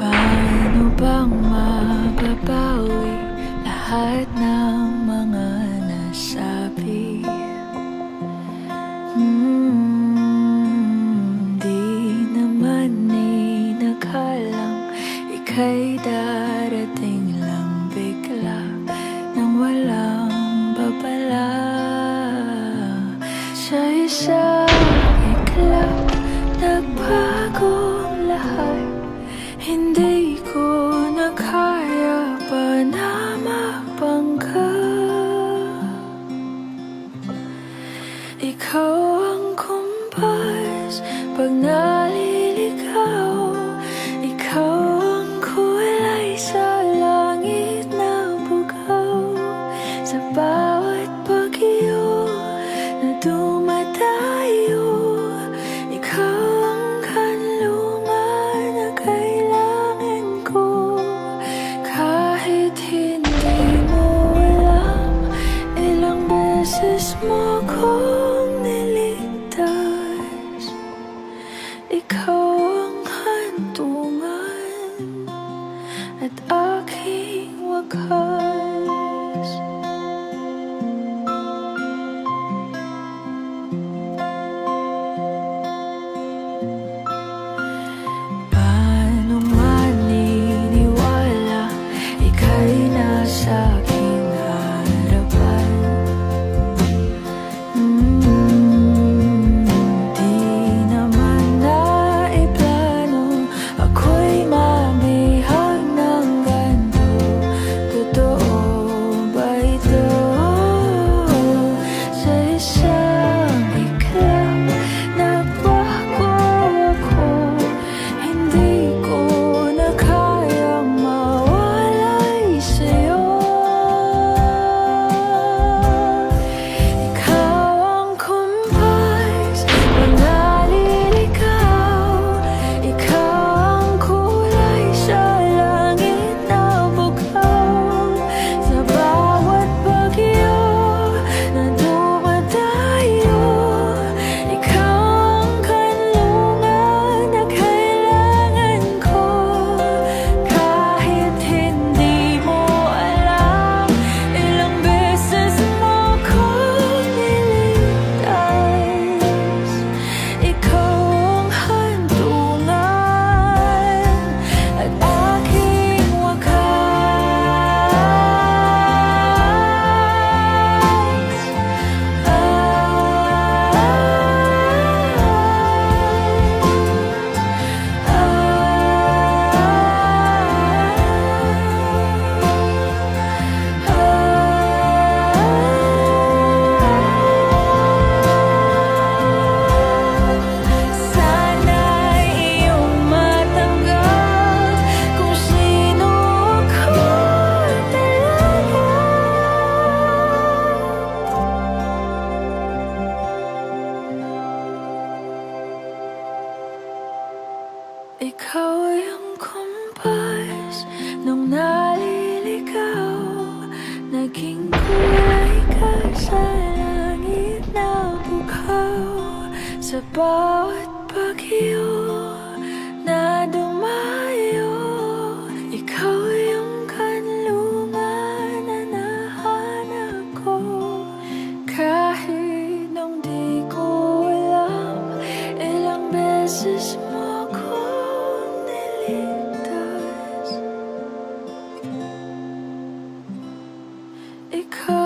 Paano bang mababawi lahat ng mga nasabi? Di naman inakalang ika'y darating lang bigla nang walang babala. Sa isang iglap, nagbago ang lahat. Hindi ko na kaya pa na magbangga. Ikaw ang kumpas pag naliligaw. Ikaw ang kulay sa langit na bugaw. Sa bawat bagyo na dumadayo, ikaw ang kanlungan na kailangan ko. Kahit hindi mo alam, ilang beses mo kong niligtas. Ikaw ang hantungan at aking wakas. Paano maniniwala ika'y nasa aking harapan? Di naman naiplano ako'y mabihag ng ganito. Totoo ba ito? Sa isang iglap, nagbago ako. Hindi ko na kayang mawalay sa'yo. Ikaw ang kumpas pag naliligaw. Ikaw ang kulay sa langit na bugaw. Sa bawat bagyo na dumadayo, ikaw ang kanlungan na kailangan ko. Kahit hindi mo alam, ilang beses mo kong niligtas. Ikaw ang hantungan at aking wakas. Sana'y iyong matanggap kung sino ako talaga. Ikaw yung kumpas nung naliligaw. Naging kulay ka sa langit na bugaw. Sa bawat bagyo na dumayo, ikaw yung kanlungan na nahanap ko. Kahit nung di ko alam, ilang beses mo kong niligtas. Ikaw